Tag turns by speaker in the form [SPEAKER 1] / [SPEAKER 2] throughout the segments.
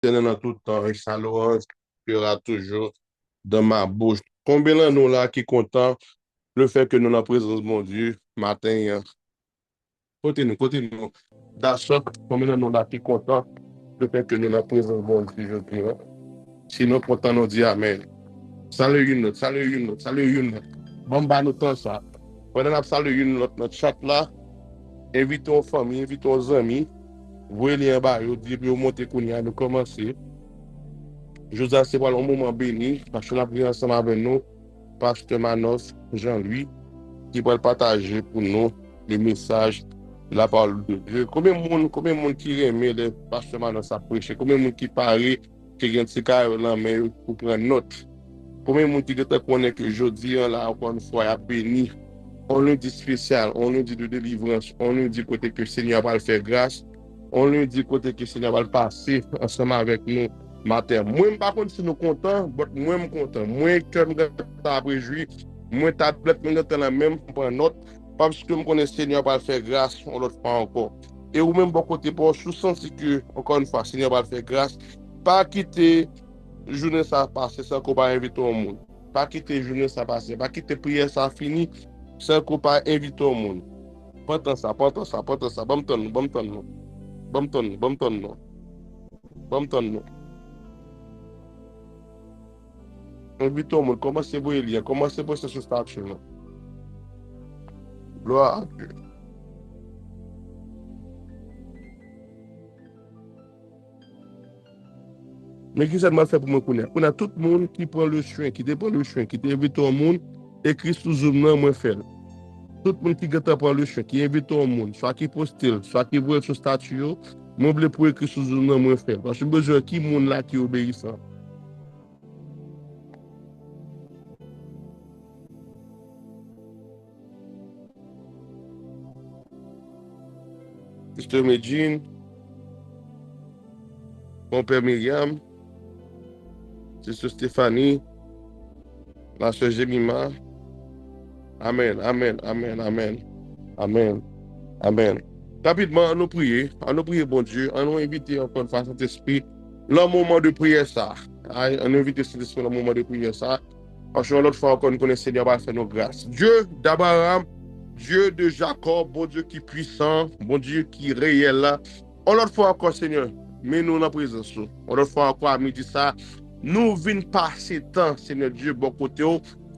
[SPEAKER 1] Dans tout temps, et sa louange sera toujours dans ma bouche. Combien de nous là qui content le fait que nous en présence mon Dieu matin, côté nous. D'accord, combien de nous là qui content le fait que nous en présence mon Dieu je dis, hein. Sinon, content nous dit Amen. Salut une autre, salut une autre, salut une autre. Bon, bah, nous temps ça. Pendant que salut une autre, notre chat là, invitons famille, invitons amis, voyez les en bas, dit, puis monter qu'on y a, nous commencer. Je vous assure, un moment béni, parce que nous avons ensemble avec nous, Pasteur Manos Jean-Louis, qui va partager pour nous les messages de la parole de Dieu. Combien de monde qui aime le Pasteur Manos a prêché? Combien de monde qui paraît qui a un petit carré là, mais pour prendre note? Combien de monde qui connaît que jeudi, là, encore une fois, a béni? On nous dit spécial, on nous dit de délivrance, on nous dit côté que le Seigneur va le faire grâce, on nous dit côté que le Seigneur va le passer ensemble avec nous matin. Moi, par contre, si nous contents, moi, je suis content. Moi, que je suis réjoui, moi, tablette, je suis la même pour un autre, parce que je connais le Seigneur va le faire grâce, on l'autre pas encore. Et ou même, bon côté, pour je sens que, encore une fois, le Seigneur va le faire grâce, pas quitter journée ça passer sans qu'on va inviter au monde. Pas quitter journée ça passer, pas quitter prière ça fini sans qu'on pas inviter au monde. Pas ça, bon ton, bon ton, bon ton, bon ton, bon ton. Invite au monde, comment c'est pour lire, comment c'est pour ce statut là. Gloire à Dieu. Mais qui ça m'a fait pour me connaître? On a tout le monde qui prend le soin, qui prend le soin, qui t'invite au monde, écrit sous Zoom là, moi faire. Tout le monde qui prend le soin, qui invite au monde, soit qui poste, soit qui voit sur statut, moi je pour écrire sous Zoom là, moi faire. Parce que je besoin qui monde là qui obéissant. Sister Medjine, mon père Myriam, Sister Stéphanie, la sœur Jemima. Amen, amen, amen, amen, amen, amen. Rapidement, à nous prier, bon Dieu, à nous inviter encore une fois Saint-Esprit, le moment de prière ça. À nous inviter Saint-Esprit, le moment de prière ça. Parce que l'autre fois encore, nous connaissons Seigneur va faire nos grâces. Dieu d'Abraham, Dieu de Jacob, bon Dieu qui est puissant, bon Dieu qui est réel là. On l'autre fois encore, Seigneur, mais nous dans la présence. On l'autre fois encore, à midi ça, nous venons passer temps, Seigneur Dieu, bon côté.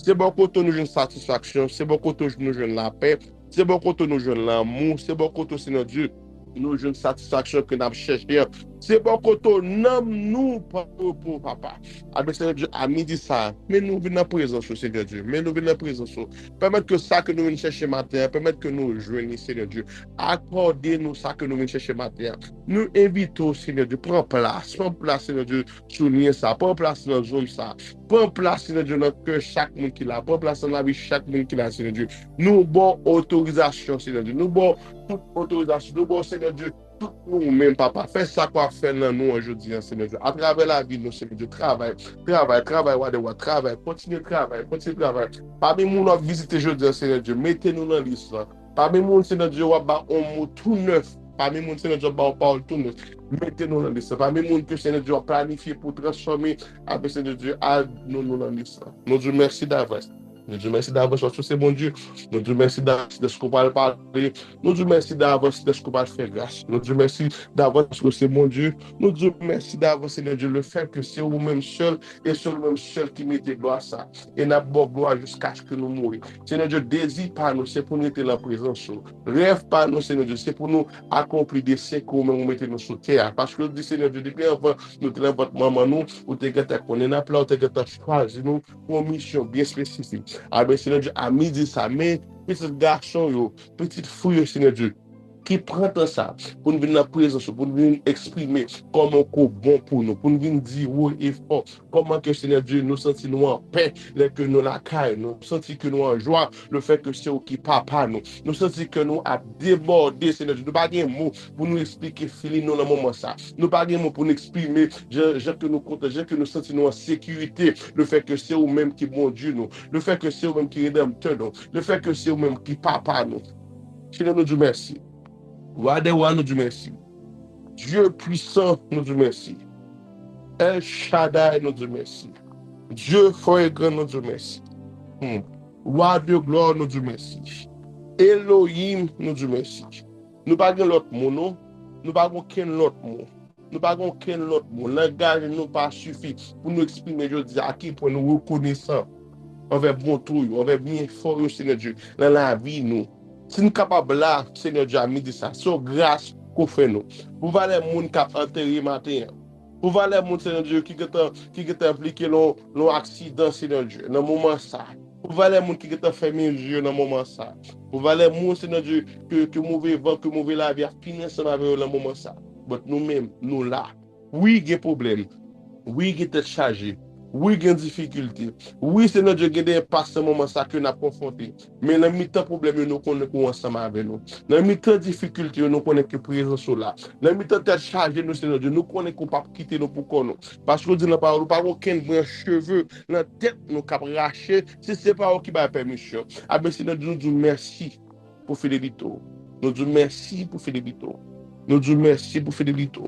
[SPEAKER 1] C'est bon côté nous une satisfaction, c'est bon côté nous jouons la paix, c'est bon côté nous jouons l'amour, c'est bon côté, Seigneur Dieu, nous jouons satisfaction que nous avons cherché. C'est bon côté, nous, pour papa. Avec Seigneur Dieu, à midi ça, mais nous venons en présence, Seigneur Dieu, mais nous venons en présence. Permettre que ça que nous venons chercher matin, permettre que nous joignions, Seigneur Dieu. Accordez-nous ça que nous venons chercher matin. Nous invitons, Seigneur Dieu, prends place, Seigneur Dieu, souligner ça, prends place dans la zone ça, prends place, Seigneur Dieu, dans le cœur chaque monde qui l'a, prends place dans la vie chaque monde qui l'a, Seigneur Dieu. Nous, bon autorisation, Seigneur Dieu, nous, bon toute autorisation, nous, bon, Seigneur Dieu, tout nous-mêmes, papa, fais ça quoi faire dans nous aujourd'hui, Seigneur Dieu. À travers la vie, nous, Seigneur Dieu, travail, travail, continuez travail, continuez travail. Parmi nous, nous visiter aujourd'hui, Seigneur Dieu, mettez-nous dans l'histoire. Parmi nous, Seigneur Dieu, on mot tout neuf. Parmi nous, Seigneur Dieu, on parle tout neuf. Mettez-nous dans l'histoire. Parmi nous, que Seigneur Dieu a planifié pour transformer, avec Seigneur Dieu, à nous dans l'histoire. Nous Dieu, merci d'avance. Nous Dieu, merci d'avance sur ces bons Dieu. Nous Dieu, merci d'avance de ce qu'on va parler. Nous Dieu, merci d'avance de ce qu'on va faire grâce. Nous Dieu, merci d'avance que c'est bon Dieu. Nous Dieu, merci d'avance, Seigneur Dieu, le fait que c'est vous-même seul et c'est vous-même seul qui mettez gloire à ça. Et n'a pas gloire jusqu'à ce que nous mourions. Seigneur Dieu, désir par nous, c'est pour nous être la présence. Rêve par nous, Seigneur Dieu, c'est pour nous accomplir des siècles où nous mettez nous sous terre. Parce que le Seigneur Dieu, depuis avant, nous tenons votre maman, nous, ou t'es qu'on est appelé, ou t'es choisi, nous, pour une mission bien spécifique. Ah ben, Seigneur Dieu, à midi, ça, mais petit garçon, yo, petite fouille, Seigneur Dieu, qui prend tout ça pour nous venir dans la présence, pour nous venir exprimer comment c'est bon pour nous, pour nous venir dire haut et fort, comment que Seigneur Dieu nous sentons en paix, que nous la caille, nous sentons que nous en joie, le fait que c'est qui papa nous, nous sentons que nous a débordé, Seigneur Dieu, nous pas de mots pour nous expliquer, filer nous dans le moment ça, nous pas de mots pour nous exprimer, que nous comptons, que nous sentons en sécurité, le fait que c'est vous-même qui bon Dieu nous, le fait que c'est vous-même qui rédempteur nous, le fait que c'est vous-même qui papa nous. Seigneur, nous disons merci. Wadewa nous dit merci. Dieu puissant nous dit merci. El Shaddai, nous disons merci. Dieu fort et grand, nous disons merci. Roi de gloire, nous disons merci. Elohim, nous disons merci. Nous pas l'autre mot, non? Nous pas aucun autre mot. Nous pas aucun autre mot. Le langage nous pas suffit pour nous exprimer, je dis, à qui pour nous reconnaissant. On va bon tout, on va bien fort, Seigneur Dieu, dans la vie, nous. Si nous sommes capables là, Seigneur Dieu, à midi ça, c'est grâce qu'on fait nous. Pour voir les gens qui ont enterré matin. Pour voir les gens, Seigneur Dieu, qui ont impliqué dans l'accident, Seigneur Dieu, dans le moment ça. Pour voir les gens qui ont fait mes yeux dans le moment ça. Pour voir les gens, Seigneur Dieu, que mauvais vent, que mauvais la vie a fini ensemble avec eux dans le moment ça. Mais nous-mêmes, nous là. Oui, il y a des problèmes. Oui, il y a des chargés. Oui, il y a des difficultés. Oui, c'est notre Dieu qui a des impasses ce moment ça que nous avons confronté. Mais dans le mi-temps problème, nous connaissons ensemble avec nous. Dans le mi-temps difficulté, nous connaissons que présence là. Dans le mi-temps tête chargée, nous, Seigneur Dieu, nous connaissons qu'on ne peut pas quitter nous pour qu'on nous. Parce que nous disons pas, nous pas aucun brin cheveux dans la tête, nous cap racher, si ce n'est pas qui va permission. Ah ben, Seigneur Dieu, nous disons merci pour fidélité. Nous disons merci pour fidélité. Nous disons merci pour fidélité.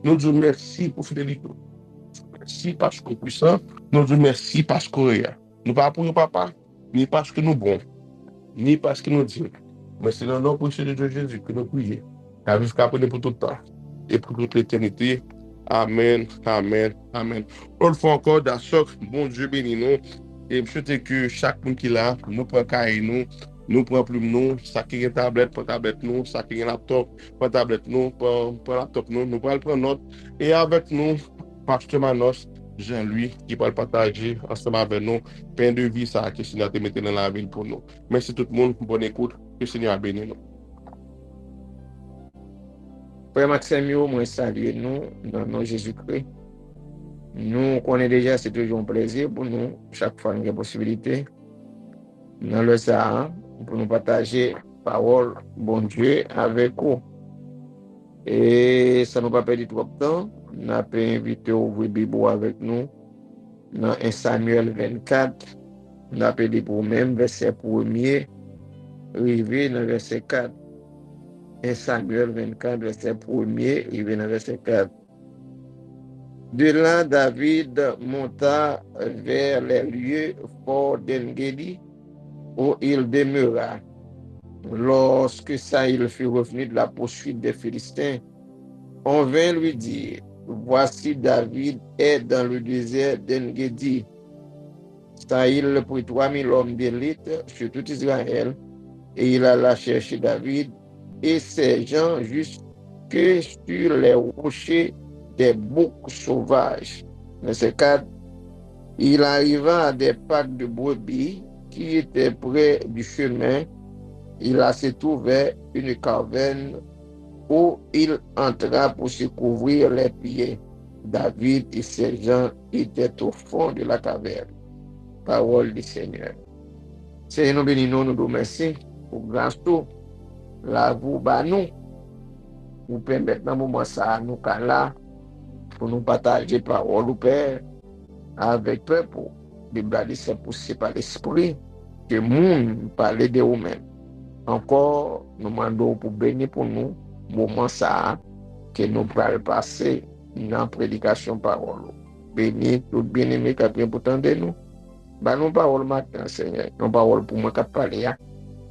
[SPEAKER 1] Nous disons merci pour fidélité. Merci parce que puissant, nous disons merci parce que rien. Nous pas pour papa, ni parce que nous bons, ni parce que nous disons. Mais c'est dans le nom précieux de Dieu Jésus que nous prions. À jusqu'à pour tout le temps et pour toute l'éternité. Amen, amen, amen. Une fois encore, d'accord, bon Dieu béni nous. Et je souhaite que chaque monde qui est là, nous prend cahier nous prenons plume nous, ça qui est tablette pour tablette nous, ça qui est laptop pour tablette nous, pour laptop nous pourrons prendre note. Et avec nous, Pasteur Manos, Jean-Louis, qui va le partager ensemble avec nous, pain de vie, ça, que le Seigneur te mette dans la ville pour nous. Merci tout le monde, bonne écoute, que le Seigneur a béni nous.
[SPEAKER 2] Frère Maxime, moi saluer nous dans le nom de Jésus-Christ. Nous connaissons déjà, c'est toujours un plaisir pour nous, chaque fois qu'il y a possibilité, dans le Sahara, pour nous partager parole, bon Dieu, avec vous. Et ça ne nous pas perdre trop de temps. Nous avons invité à ouvrir Bible avec nous dans 1 Samuel 24. Nous avons dit pour même verset 1er, arrivé dans verset 4. 1 Samuel 24, verset 1er, arrivé dans verset 4. De là, David monta vers les lieux forts d'Engedi où il demeura. Lorsque Saïl fut revenu de la poursuite des Philistins, on vint lui dire, voici David est dans le désert d'Engedi. Saïl prit 3000 hommes d'élite sur tout Israël et il alla chercher David et ses gens jusque sur les rochers des boucs sauvages. Verset 4. Il arriva à des packs de brebis qui étaient près du chemin. Il a se trouvé une caverne où il entra pour se couvrir les pieds. David et ses gens étaient au fond de la caverne. Parole du Seigneur. Seigneur, nous bénissons, nous remercions pour grâce tout. La vous nous. Vous permettez dans moment ça, nous là, pour nous partager parole au Père avec peuple. La Bible dit c'est poussé par l'esprit que le monde parle de vous-même. Encore, nous demandons pour bénir pour nous, moment ça, que nous pourrons passer dans la prédication parole. Béni, tout bien-aimé qui a bien pour de nous. Bah, nous parole matin, Seigneur. Nous parole pour moi qui parler.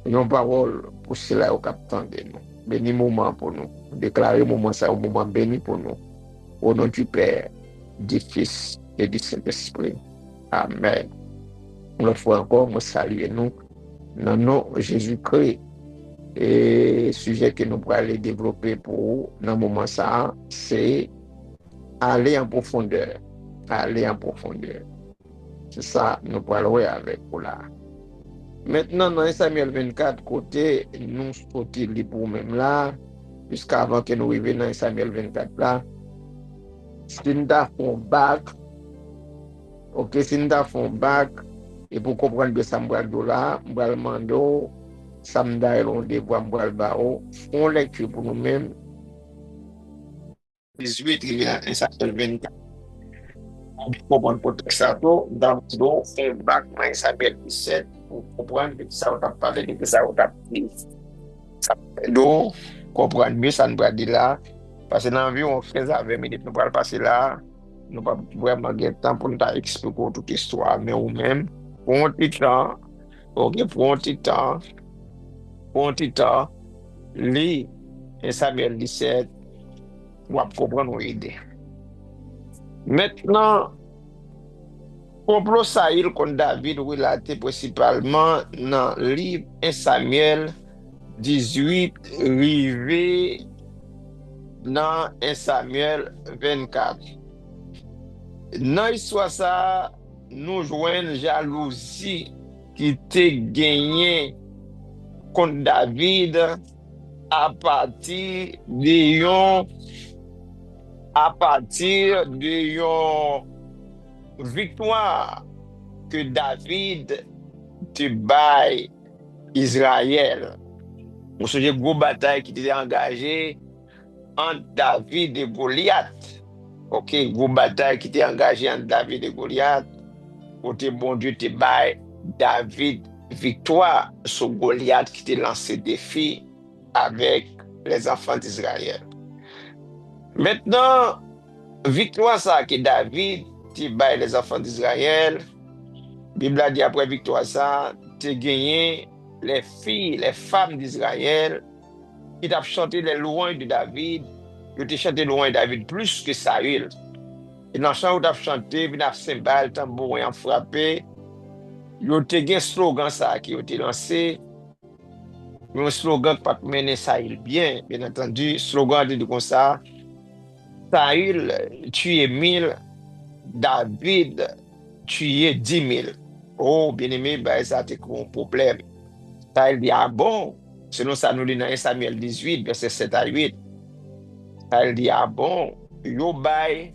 [SPEAKER 2] Nous parole pour cela qui de nous. Béni moment pour nous. Déclarer moment ça, un moment béni pour nous. Au nom du Père, du Fils et du Saint-Esprit. Amen. Une fois encore, nous saluons nous dans le nom de Jésus-Christ. Et le sujet que nous pourrons aller développer pour vous dans le moment ça, c'est aller en profondeur. Aller en profondeur. C'est ça, nous parlons avec vous là. Maintenant, dans 1 Samuel 24, côté, nous sortons pour même là, jusqu'avant que nous arrivions dans 1 Samuel 24 là. Si nous avons un bac, ok, si nous avons un bac, et pour comprendre que ça me là, nous allons demander, ça me donne rendez-vous, nous allons faire une lecture pour nous-mêmes. 18, il y a 1 Samuel 24. Pour comprendre le contexte, dans le bac, 1 Samuel 17, pour comprendre que ça va parler de ça va parler. Donc, comprendre mieux, ça nous va dire là, parce que dans environ 15 à 20 minutes, nous allons passer là, nous pas vraiment de temps pour nous expliquer toute l'histoire, mais ou même, pour un petit temps, ok, pour un petit temps, lis 1 Samuel 17, ou à comprendre ou aider. Maintenant, complot Saïl contre David relaté principalement dans le livre 1 Samuel 18, rivé dans 1 Samuel 24. Dans l'histoire ça, nous joignons jalousie qui était gagnée contre David à partir de yon victoire que David te bail Israël. Vous savez, gros bataille qui était engagée entre David et Goliath. Ok, gros bataille qui était engagée entre David et Goliath. Côté bon Dieu te bail David victoire sur Goliath qui te lancé défi avec les enfants d'Israël. Maintenant, victoire ça que David te bail les enfants d'Israël. Bible a dit après victoire ça, te gagné les filles, les femmes d'Israël qui t'a chanté les louanges de David, qui t'a chanté les louanges de David plus que Saül. Et dans le chant où t'a chanté, puis t'a cymbale, tambour et frappé, yo te gen slogan ça qui a été lancé, un slogan qui pas mener Saül bien entendu, slogan dit comme ça, Saül tué 1000, David tué 10 000. Oh, bien-aimé, ben, ça a un problème. Saül dit, ah bon, selon ça nous dit dans 1 Samuel 18, verset 7 à 8. Saül dit, ah bon, yo bay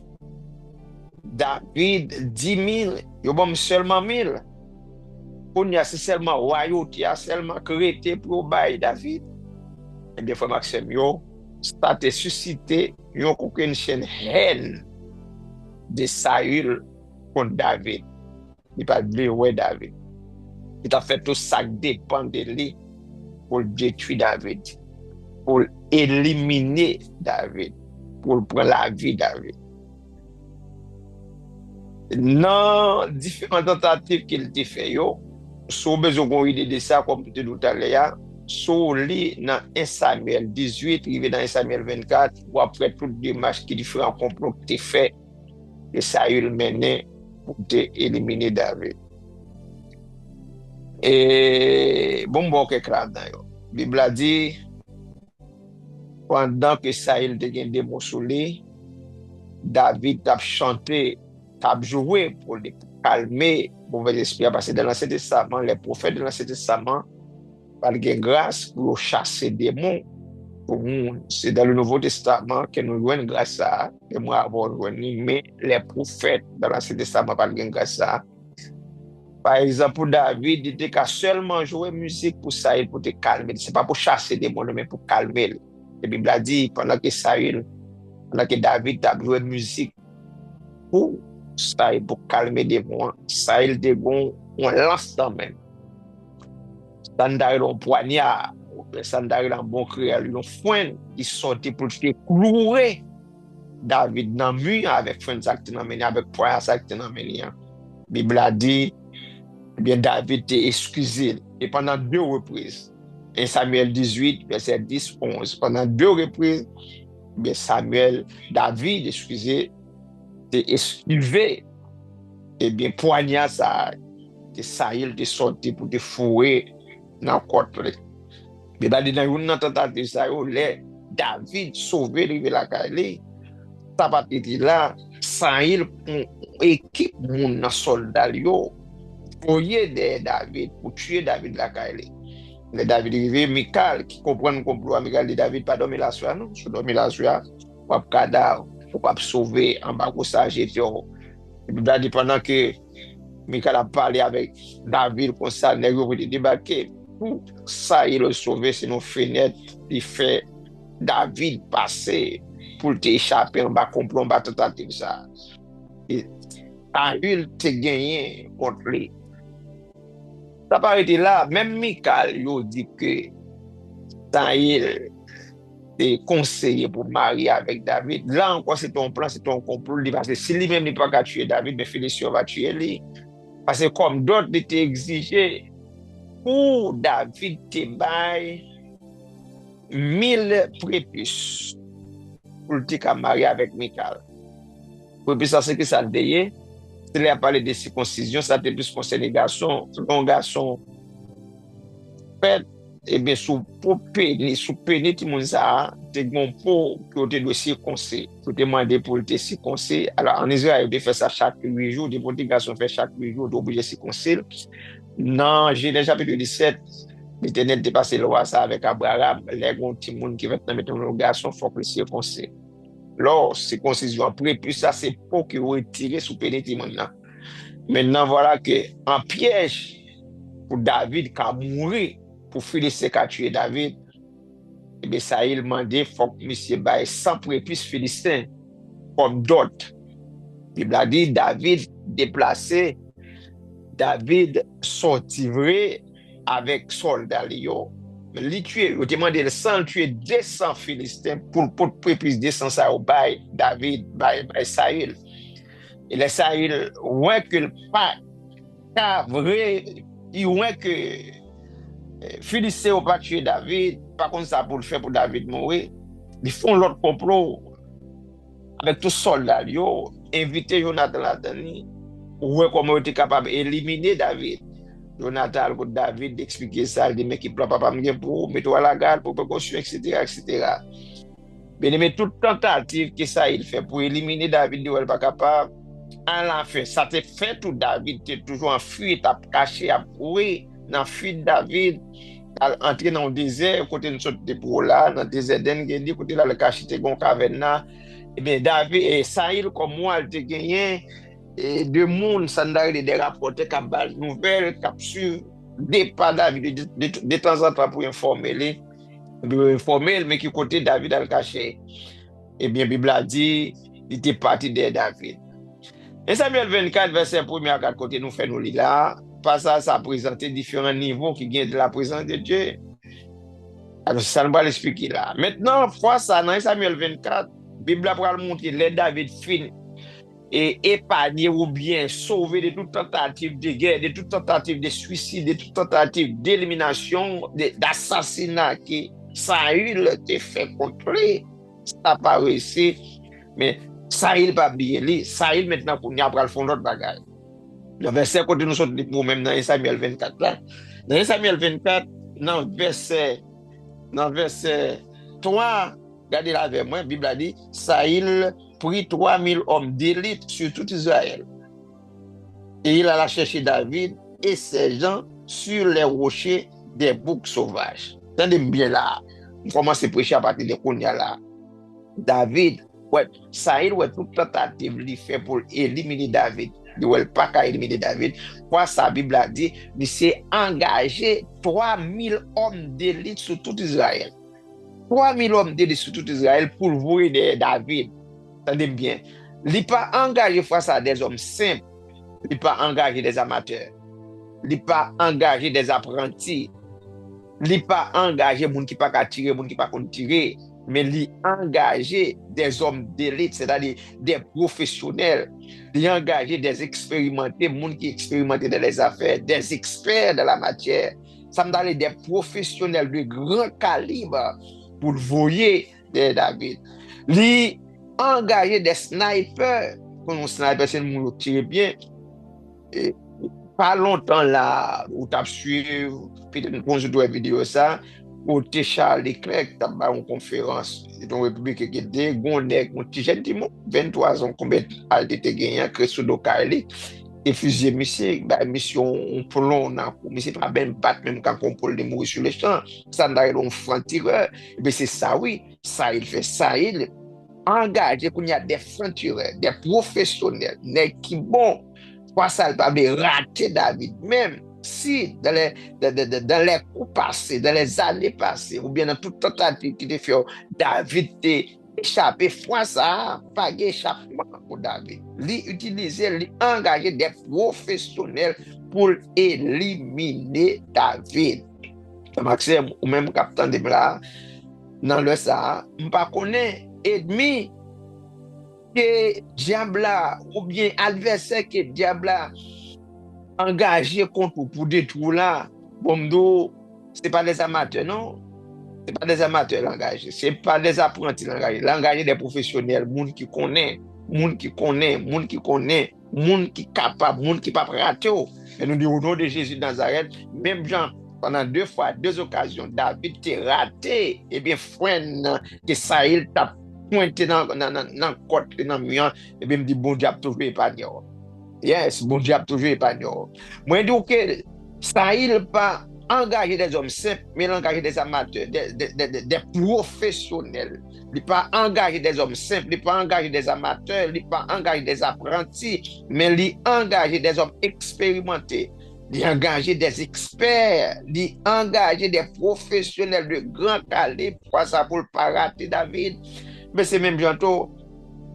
[SPEAKER 2] David 10 000, yo bon seulement 1000. On y a seulement royauté, seulement créé pour bay David. Et bien, frère Maxime, yo, ça a suscité une chaîne haine de Saül contre David. Il pas de ouais David. Il a fait tout ça dépend de lui pour détruire David, pour éliminer David, pour prendre la vie de David. Dans différentes tentatives qu'il a fait, si vous avez besoin de ça, comme je tout à l'heure, sur lui dans 1 Samuel 18, arrivé dans 1 Samuel 24, ou après toutes les démarches qui différents complots qui étaient faits, et Saül mené pour éliminer David. Et bon, quelques là-dedans. La Bible a dit, pendant que Saül te gen des mots sur lui, David t'a chanté, t'a joué pour calmer mauvais esprit. Parce que dans l'Ancien Testament, les prophètes de l'Ancien Testament parlent de grâce pour chasser des démons. C'est dans le Nouveau Testament que nous jouons grâce à, que moi avoir joué, mais les prophètes dans l'Ancien Testament parlent de grâce à. Par exemple, pour David, il était qu'à seulement jouer musique pour Saül, pour te calmer. Ce n'est pas pour chasser des démons, mais pour calmer. La Bible a dit, pendant que David a joué musique pour Saül, pour calmer des démons, Saül te bon, on lance quand même. Sandari un poignard, Sandari un bon créole, un foin qui sortait pour te clouer David dans le mur avec foin acte dans le avec poignard acte dans le La Bible a dit, eh bien, David t'est excusé. Et pendant 2 reprises, 1 Samuel 18, verset 10, 11, pendant 2 reprises, eh bien, David, excusé, t'est excusé. Eh bien, poignard ça, t'es Saül, t'es sorti pour te fouer dans le corps. Mais dans une tentative, ça, David sauvé la Cali, ça va être là, Saül, équipe mon soldat, voyez David pour tuer David la Kaili. Le David arrivé, Michal qui comprend le complot, Michal dit David pas dormir la soirée, non? Si dormir la soirée, pour pas pour pas sauver en bas de ça, j'étais. Et puis dit pendant que Michal a parlé avec David comme ça, il a débarqué. Pour ça, il a sauvé, c'est nos fenêtres, il fait David passer pour t'échapper en bas complot, en bas tentative ça. Et Saül te gagné contre lui. Ça paraît là, même Michal, il dit que Saül te conseiller pour marier avec David. Là encore, c'est ton plan, c'est ton complot. Parce que si lui-même n'est pas qu'à tuer David, mais Philistin va tuer lui. Parce que comme d'autres étaient exigés, pour David te bail 1000 prépuces pour te marier avec Michal. Prépuces, ça c'est que ça le déye. Si il a parlé de circoncision, ça te plus concerné les garçons. Un garçon fait, eh bien, sous péné, tout le monde ça, te bon pour que tu dois circoncis, pour te demander pour te circoncis. Alors, en Israël, on fait ça chaque 8 jours, des petits garçons font chaque 8 jours, on est obligé de circoncis. Dans Genèse chapitre 17, l'Éternel te passé le roi ça avec Abraham, les gros petits monde qui va te mettre un garçon, faut que le circoncis. Lors, circoncision après, puis ça, c'est pour que vous retirez sous péné, tout le monde là. Maintenant, voilà que, en piège, pour David qui a mouru, pour Philistin qui a tué David, et bien ça il demandé faut que monsieur baille 100 prépuces Philistins comme d'autres. Il a dit David déplacé, David sorti vrai avec soldats Lio. Il tué, il demandé le 100 tuer 200 Philistins pour prépuces 200 ça au bail David bail Saül. Et le Saül ouais que le pas vrai, il ouais que Philistin n'a pas tué David, par contre ça pour le faire pour David mourir. Ils font l'autre complot avec tous les soldats, ils ont invité Jonathan là-dedans, ouais comment il était capable d'éliminer David. Jonathan a dit David d'expliquer ça, il dit mais qui ne pas pour mettre à la garde, pour précaution, etc. etc. Mais toute tentative que ça il fait pour éliminer David, il n'est pas capable. À la fin, ça te fait tout David, tu es toujours en fuite, à caché, à courir, dans la fuite David. Entrer dans le désert, côté nous sorte de pour là, dans le désert d'Engedi, côté là, le cachete gon caverne et bien David et Saïl comme moi, il te gagné, et deux monde, ça n'a des rapports, qui bal nouvelles, qui des pas David, de temps en temps pour informer mais qui côté David a le caché. Et bien, la Bible a dit, il était parti de David. Et Samuel 24, verset 1 à 4 côté, nous faisons nous là. Pas ça, ça a présenté différents niveaux qui viennent de la présence de Dieu. Alors, ça ne va l'expliquer là. Maintenant, fois ça, dans Samuel 24, la Bible va montrer les David fin et épargner ou bien sauver de toute tentative de guerre, de toute tentative de suicide, de toute tentative d'élimination, d'assassinat qui Saül te fait contre lui. Ça n'a pas réussi. Mais Saül pas bien lui. Saül maintenant, pour n'y avoir le fond d'autre bagage. Le verset côté nous sommes pour même dans Samuel 24 là. Dans Samuel 24, dans verset 3, regardez là avec moi, la Bible a dit, Saül prit 3000 hommes d'élite sur tout Israël. Et il alla chercher David et ses gens sur les rochers des boucs sauvages. Attendez bien là. On commence à prêcher à partir de Kounia là. David, ouais, Saül, ouais, toute tentative lui fait pour éliminer David. Il ne pas qu'à éliminer David. Quoi, sa Bible a dit, il s'est engagé 3000 hommes d'élite sur tout Israël. 3000 hommes d'élite sur tout Israël pour voir David. Attendez bien. Il n'est pas engagé face à des hommes simples. Il n'est pas engagé des amateurs. Il n'est pas engagé des apprentis. Il n'est pas engagé des gens qui ne peuvent pas tirer, des gens qui ne peuvent pas tirer. Mais il engagé des hommes d'élite, c'est-à-dire des professionnels. Il engagé des expérimentés, des gens qui expérimentent dans les affaires, des experts de la matière. Ça me donne des professionnels de grand calibre pour le voyer de David. Il engagé des snipers. Quand on sniper, c'est le monde qui tire bien. Et pas longtemps là, où tu as suivi, peut-être qu'on se doit vidéo ça. Côté Charles Leclerc, tu as une conférence dans la République qui était Gondek, mon petit jeune, 23 ans, combien de été gagné, Christo Dokali, et fusillé, mission, on plomb, monsieur, pas bien battre, même quand on peut le mourir sur le champ, ça n'a pas un franc-tireur, mais c'est ça, oui, ça, il fait ça, il engage, qu'il y a des francs-tireurs, des professionnels, des qui, bon, quoi ça, il va rater David, même. Si dans les coups passés, dans les années passées, ou bien dans toute tentative qui te fait, David t'est échappé, fois ça, pas d'échappement pour David. Lui utiliser, lui engager des professionnels pour éliminer David. Maxime, ou même capitaine de là, dans le ça, m'pa connaît ennemi que diable ou bien adversaire que diable engagé contre pour détruire là. Bon, c'est pas des amateurs, non? C'est pas des amateurs engagés, c'est pas des apprentis engagés, l'engagé des professionnels, monde qui connaît, monde qui connaît, monde qui connaît, monde qui capable, monde qui pas raté. Et nous disons au nom de Jésus de Nazareth, même Jean, pendant 2 fois, 2 occasions, David t'est raté, et bien, frère, que Saïl t'a pointé dans le côte, dans le mur, et bien, me dit, bon diable, toujours épargné. Yes, bon diable, toujours épargné. Moi, je dis que Saïl pas engager des hommes simples, mais engager des amateurs, des professionnels. Il n'est pas engager des hommes simples, il n'est pas engager des amateurs, il n'est pas engager des apprentis, mais il engager des hommes expérimentés. Il engager des experts, il engager des professionnels de grand calibre pour ça pour ne pas rater David. Mais c'est même bientôt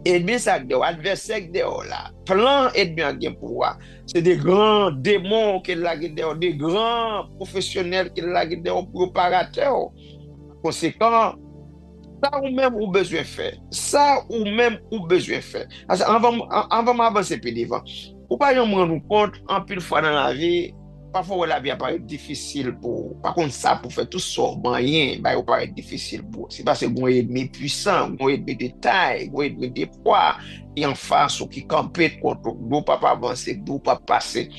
[SPEAKER 2] ennemi ça de adversaire de là. Plan ennemi en game pouvoir. C'est des grands démons qui la guident, des grands professionnels qui la guident, préparateurs. Conséquent, ça ou même ou besoin faire. Ça ou même ou besoin faire. On va m'avancer plus devant. Ou pas nous rendre compte en pile fois dans la vie, parfois la vie apparaît difficile pour. Par contre ça pour faire tout ça moyen, bah paraît difficile pour. C'est parce que bon ennemi puissant, bon ennemi de taille, bon ennemi de poids et en face ou qui campait contre nous pas avancer, nous pas passer.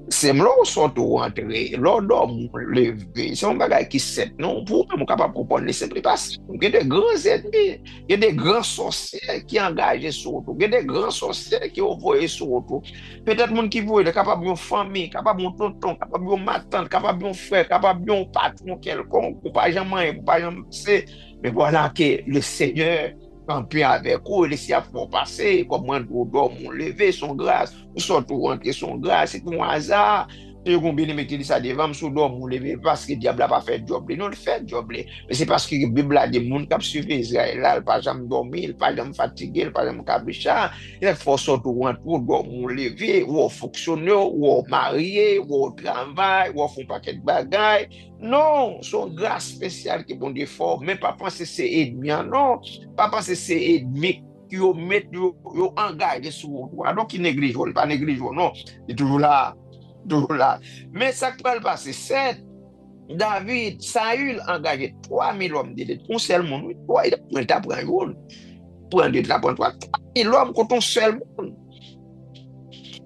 [SPEAKER 2] C'est là où sont rentrés, là où levé, c'est un bagage qui sait, non, pour nous capable de comprendre, c'est plus facile. Il y a des grands ennemis, il y a des grands sorciers qui engagent sur tout, il y a des grands sorciers qui envoient sur tout. Peut-être monde qui veut, capable de famille, capable de tonton, capable de ma tante, capable de frère, capable de patron quelconque, ou pas jamais, ou pas jamais, mais voilà que le Seigneur camper avec eux, laisser à fond passer, comment nous dormons, lever son grâce, nous sortons rentrer son grâce, c'est un hasard. Et on bien mettre ça devant, nous dormons, lever, parce que le diable n'a pas fait job, non, il fait job. Mais c'est parce que la Bible a des gens qui suivent Israël, là, il n'a pas jamais dormi, il n'a pas jamais fatigué, il n'a pas jamais cabrichat, il faut sortir rentrer, dormir, lever, ou fonctionner, ou marier, ou travail, ou faire un paquet de bagailles. Non, son grâce spéciale qui bon Dieu fort, mais pas penser que c'est ennemi, non, pas penser que c'est ennemi qui ont engagé sur vous. Donc il néglige, pas néglige, non, il est toujours là, toujours là. Mais ça qui va le passer, c'est David, Saül engagé 3000 hommes d'élite, un seul monde, il t'a pris un monde, pour deux, t'as pris 3000 hommes contre un seul monde.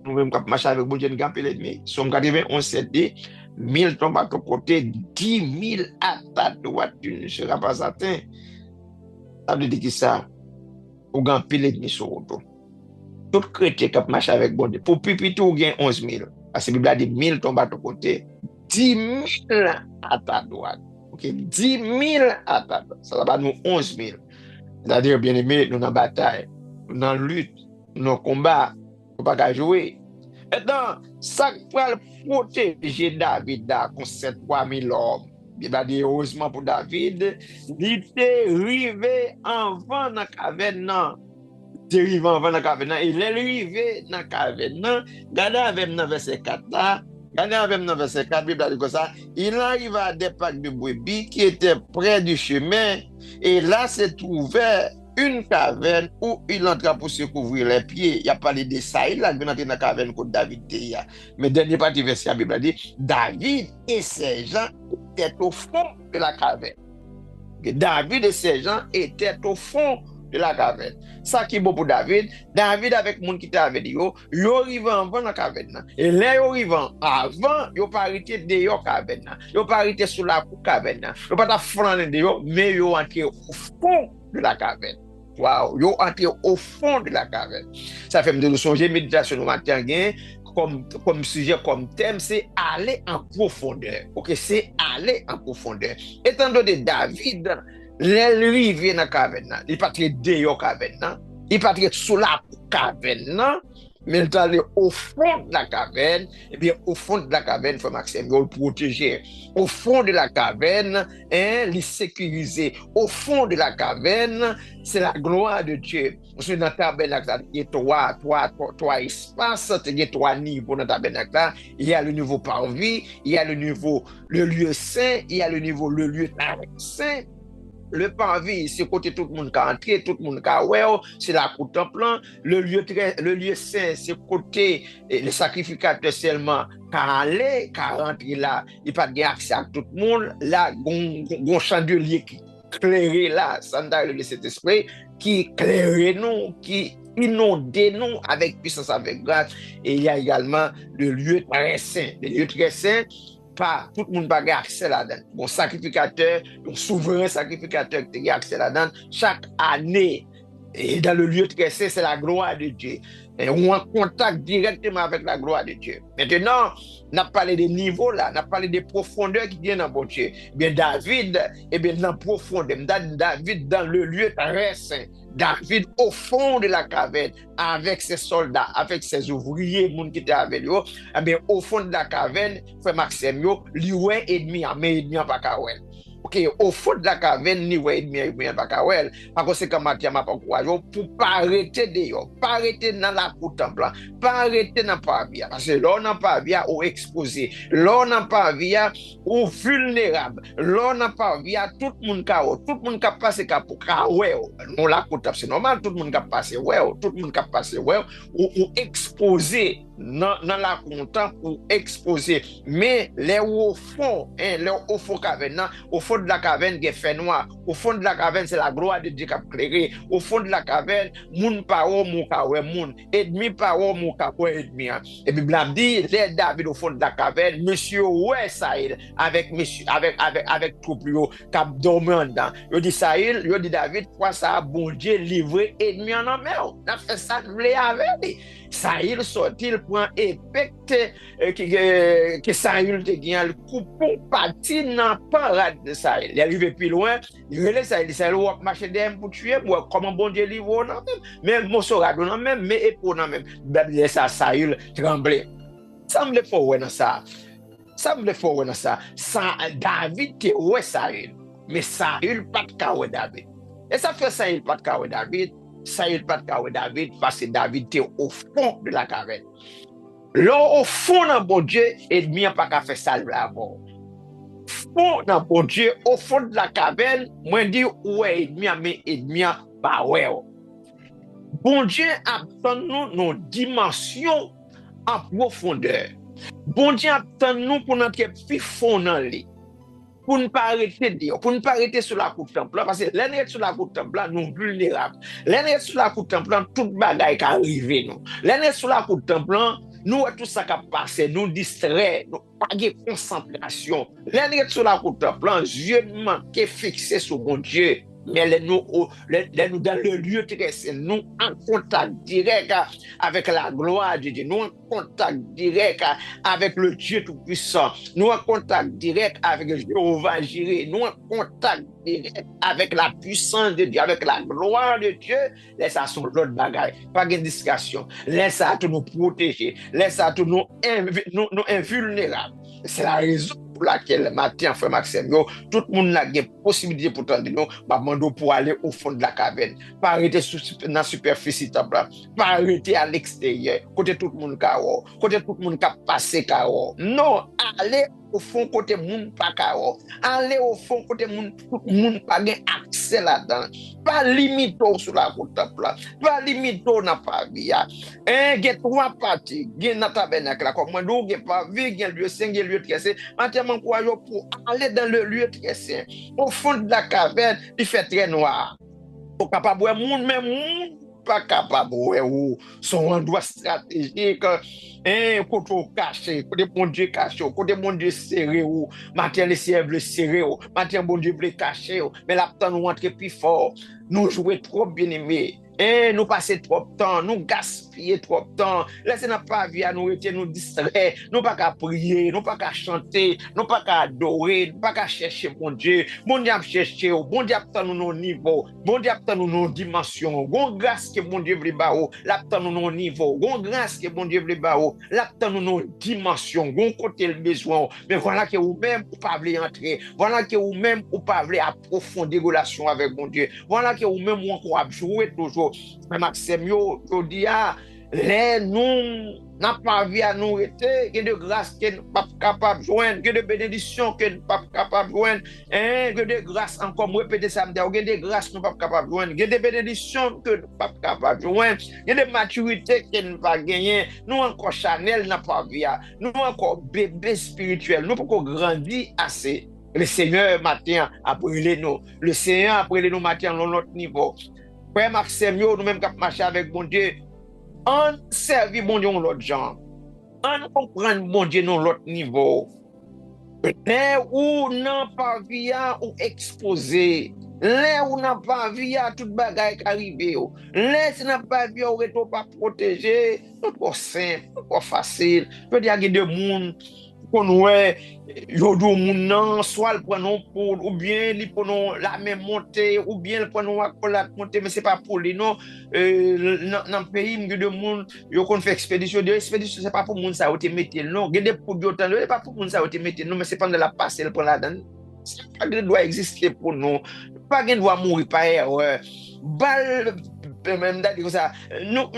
[SPEAKER 2] Nous-mêmes, quand marcher avec Dieu, nous avons l'ennemi. Somme 91, c'est dit, 1000 tombent à ton côté, 10 000 à ta droite, tu ne seras pas atteint. Ça veut dire que ça, ou gan pile l'ennemi sur auto. Tout chrétien qui marche avec bon Dieu, pour pipi tout gain 11 000. Parce que la Bible a dit 1000 tombent à ton côté, 10 000 à ta droite. Ok, 10 000 à ta droite. Ça va nous 11 000. C'est-à-dire, bien aimé, nous dans la bataille, nous dans la lutte, nous dans le combat, nous ne pouvons pas jouer. Maintenant, ça va protéger David contre ces 3000 hommes. Il va dire heureusement pour David, il était arrivé avant dans la caverne. Il est arrivé avant dans la caverne. Il est arrivé dans la caverne. Regardez avec dans verset 4 là. Regardez avec dans verset 4, Bible dit comme ça. Il arrive à des packs de brebis qui étaient près du chemin. Et là, se trouvait une caverne où il entra pour se couvrir les pieds. Il a parlé de ça, il a entré dans la caverne que David était. Mais dernier partie verset, la Bible dit, David et ses gens étaient au fond de la caverne. David et ses gens étaient au fond de la caverne. Ça qui est beau pour David, David avec le monde qui était avec lui, il arrive avant la caverne. Et là, il arrive avant, il n'a pas arrêté de la caverne. Il n'a pas arrêté sous la caverne. Il n'a pas flanné de lui, mais il est entré au fond de la caverne. Wow, il est entré au fond de la caverne. Ça fait me songer méditation au matin, comme sujet, comme thème, c'est aller en profondeur. Ok, c'est aller en profondeur. Étant donné David, l'arrivée dans la caverne, il n'est pas très dehors caverne, il n'est pas très sous la caverne, mais il est allé au fond de la caverne. Et bien, au fond de la caverne, il faut Maxime, il le protéger. Au fond de la caverne, il sécuriser. Au fond de la caverne, c'est la gloire de Dieu. Dans le tabernacle, il y a trois espaces, il y a 3 niveaux dans le tabernacle. Il y a le niveau parvis, il y a le niveau le lieu saint, il y a le niveau le lieu saint. le parvis, c'est côté tout le monde qui a entré, tout le monde qui a ouais, c'est la cour temple. Le lieu saint, c'est côté le sacrificateur seulement qui a allé, qui a rentré là. Il n'y a pas de accès à tout le monde. Là, un chandelier qui éclaire là, sans le Saint-Esprit, qui éclaire nous, qui inonde nous avec puissance, avec grâce. Et il y a également le lieu très saint. Le lieu très saint, pas tout le monde n'a accès là-dedans. Bon sacrificateur, un souverain sacrificateur qui a accès là-dedans, chaque année, et dans le lieu très saint, c'est la gloire de Dieu. Et on a contact directement avec la gloire de Dieu. Maintenant, on a parlé des niveaux là, on a parlé des profondeurs qui viennent dans bon Dieu. Bien David, bien dans la profondeur, David dans le lieu très saint, David au fond de la caverne, avec ses soldats, avec ses ouvriers, moun qui étaient avec lui, eh bien, au fond de la caverne, frère Maxime, lui ouais et demi, mais et demi pas kawel. Ok, au fond de la caverne, ni ouais et demi pas kawel. Par conséquent, Mathieu m'a pas encouragé pour pas arrêter dehors, pas arrêter dans la cour temple, pas arrêter dans Pavia, parce que là on n'a pas via au exposé, là on n'a pas via au vulnérable, là on n'a pas via tout le monde qui a passé pour ouais, non la cour temple, c'est normal, tout le monde qui a passé ouais, tout le monde qui a passé ouais, ou exposé dans la content pour exposer. Mais les au fond, les au fond caverne, au fond de la caverne, il fait noir. Au fond de la caverne, c'est la gloire de Dieu qui a éclairé. Au fond de la caverne, moun pa ou moun ka oué moun, ennemi pa ou moun ka oué ennemi. Et puis, Bible dit, les David au fond de la caverne, monsieur ouais Saïl, avec monsieur, avec troupe yo, qui dormi en dedans. Il dit Saïl, il dit David, quoi ça, bon Dieu, livré ennemi en main. On a fait ça, avec lui. Saïl sorti, il prend épée que Saïl te gagne, le coupon parti dans le parade de Saïl. Il est arrivé plus loin, il relève Saïl, Saïl va marcher derrière pour tuer, comment bon Dieu livre non même, mon sorado non même, mais épaule non même. Bible ça Saïl tremblait. Ça me le faut ouais dans ça. Ça me le faut ouais dans ça. David te ouais Saïl, mais Saïl pas de cas David. Et ça fait Saïl pas de cas David. Saïl pas de David parce que David était au fond de la caverne. Là, au fond de bon Dieu, ennemi n'a pas qu'à faire ça là-bas. Fond dans bon Dieu, au fond de la caverne, moi je dis ouais, ennemi pas ouais. Bon Dieu attend nous nos dimensions en profondeur. Bon Dieu attend nous pour notre plus fond dans lui. Pour ne pas arrêter de dire, pour ne pas arrêter sur la coupe temple, parce que l'année sur la coupe temple, nous sommes vulnérables. L'année sur la coupe temple, toute bagaille qui arrive nous. L'année sur la coupe temple, nous tout ça qui passe, nous distrait, nous pas de concentration. L'année sur la coupe temple, Dieu manque fixé sur mon Dieu. Mais nous dans le lieu très saint, nous en contact direct avec la gloire de Dieu, nous en contact direct avec le Dieu Tout-Puissant, nous en contact direct avec Jéhovah Jireh, nous en contact direct avec la puissance de Dieu, avec la gloire de Dieu. Laisse ça son l'autre bagaille, pas de discussion. Laisse ça tout nous protéger, laisse ça tout nous invulnérables. C'est la raison pour laquelle matin, frère Maxime, tout le monde a une possibilité pour tendre nous, pour aller au fond de la caverne, pas arrêter dans la superficie, pas arrêter à l'extérieur, côté tout le monde côté tout le monde qui a passé. Non, aller au fond côté monde pas karo, aller au fond côté monde tout le monde pas accès là-dedans, pas limiter sur la route pas limiter dans pas via. Il y a trois parties, il y a dans tabernacle là comme moi il y a pas vu, il y a lieu saint, il y a lieu très saint. Maintenant pour aller dans le lieu très saint, au fond de la caverne, il fait très noir. Pour capable voir monde même pas capable ou son endroit stratégique côté caché côté bon Dieu caché côté bon Dieu serré ou matin les serveurs serré ou matin bon Dieu blé caché mais là temps nous rentrer plus fort nous jouer trop bien aimé nous passer trop de temps, nous gaspiller trop de temps. Laissez n'a pas vie à nous rester nous distraire, nous pas qu'à prier, nous pas qu'à chanter, nous pas qu'à adorer, nous pas qu'à chercher mon Dieu. Bon Dieu a cherché, bon Dieu a nous nos niveaux, bon Dieu a nous nos dimensions. Bon grâce que mon Dieu veut bao, là nous nos niveaux. Bon grâce que mon Dieu veut bao, là nous nos dimensions. Bon côté le besoin. Mais voilà que vous même pour pas vouloir entrer, voilà que vous même pour pas vouloir approfondir relation avec mon Dieu. Voilà que vous même encore jouer toujours. Mais Maxime, yo dit, les nous n'a pas vu à nous été, que de grâce que nous pas capable de joindre, que de bénédiction que nous pas capable de joindre, que de grâce encore répéter ça, que de grâce nous pas capable de joindre, que de bénédiction que nous pas capable de joindre, que de maturité que nous pas gagner, nous encore Chanel n'a pas vu, nous encore bébé spirituel, nous pas grandir assez. Le Seigneur matin a brûlé nous, le Seigneur a brûlé nous matin à notre niveau. Frère Maxime, nous-mêmes qui marchons avec bon Dieu, on servit bon Dieu l'autre genre. On comprend bon Dieu dans l'autre niveau. Là où n'a pas vu ou exposé. Là où n'a pas vu tout bagage qui arrive. Là si n'a pas vu ou pas protégé. C'est pas simple, pas facile. Peut dire qu'il y a des gens qu'on ouais yo do moun nan soit le prend pour ou bien li prend la même montée ou bien le prend accolade monter mais c'est pas pour lui non dans pays de monde yo kon fait expédition c'est pas pour moun ça ou te mettre non gade pour d'autant pas pour moun ça ou te mettre non mais c'est pendant la passer pour la donne c'est pas de doit exister pour nous pas gen doit mourir par erreur balle même d'aller ça nous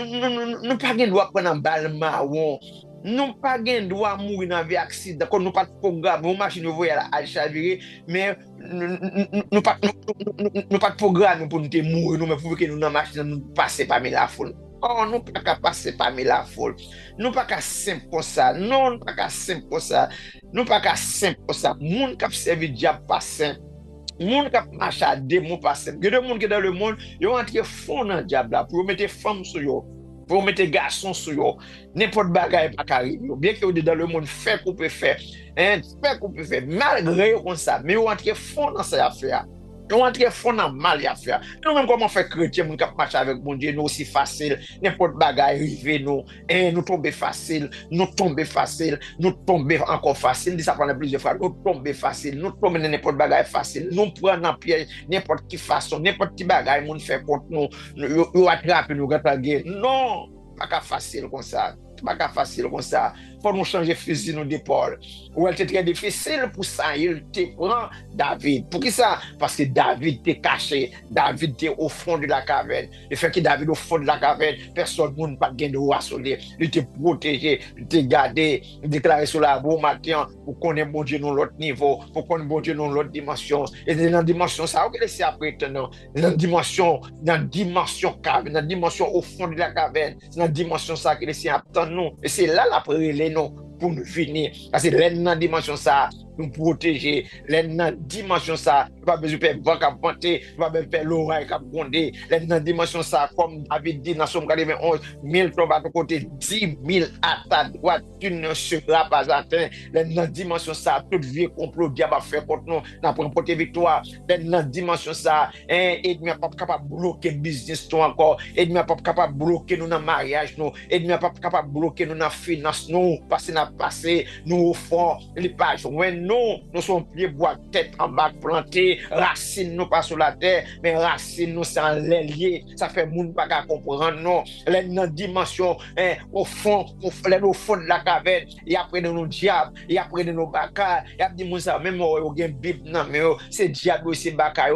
[SPEAKER 2] pas gen doit prendre balle marron. Nous pas gain droit mourir dans vie accident quand nous pas de programme nos machine voyer à chavirer mais nous pas de programme pour nous mourir nous mais pour que nous dans machine nous passer parmi la foule. Oh nous pas qu'à passer parmi la foule. Nous pas qu'à simple comme ça. Non, nous pas qu'à simple comme ça. Nous pas qu'à simple comme ça. Moun qui servi diable pas saint. Moun qui marche à démon pas saint. Il y a des gens qui dans le monde, ils ont entré fond dans diable là pour mettre femmes sur eux. Pour mettre garçons sur eux, n'importe bagaille pas arriver. Bien que dans le monde fait qu'on peut faire, fait qu'on peut faire, malgré comme ça, mais on entre fond dans cette affaire. On entre fond dans mal affaire. Nous même comment faire chrétien, mon cap marcher avec mon Dieu, nous aussi facile, n'importe bagaille arriver nous, nous tomber facile, nous tomber facile, nous tomber encore facile, ça prend plusieurs fois, nous tomber facile, nous tomber dans n'importe bagaille facile, nous prendre en piège n'importe qui façon, n'importe qui bagaille mon fait contre nous, nous attraper nous gagner. Non, pas facile comme ça. Pas facile comme ça. Faut nous changer fusil nous d'épaule. Ou elle était très difficile pour ça. Il te prend David. Pour qui ça? Parce que David t'est caché. David t'est au fond de la caverne. Le fait que David au fond de la caverne, personne ne pas de droit sur lui. Il t'est protégé, il t'est gardé, il déclaré sur la bon matin pour qu'on ait bon Dieu dans l'autre niveau, pour qu'on ait bon Dieu dans l'autre dimension. Et dans la dimension ça, vous laissez après maintenant. Dans la dimension caverne, dans la dimension au fond de la caverne, dans la dimension ça que laissez attendre nous. Et c'est là la prière nous pour nous finir. Parce que dans dimension ça, nous protéger. Dans dimension ça, pas besoin de faire vent à monter, pas besoin de faire l'oreille à gronder. Dans dimension ça, comme David dit dans Somme 91, 1000 tombent à ton côté, 10 000 à ta droite, tu ne seras pas atteint. Dans dimension ça, tout vieux complot diable a fait contre nous, n'a pas remporté victoire. Dans dimension ça, ennemi n'est pas capable de bloquer le business tout encore, ennemi n'est pas capable de bloquer nous dans le mariage, nous, ennemi n'est pas capable de bloquer nous dans la finance, nous, parce que nous passé, nous au fond, les pages, nous sommes pieds bois, tête en bas plantés, racines nous pas sur la terre, mais racines nous sans les liés, ça fait moun pas qu'à comprendre, non, les dans dimension, au fond de la caverne, et après de nos diables, et après de nos bacas, et après de ça, même au gen Bible, non, mais c'est diable aussi bacas,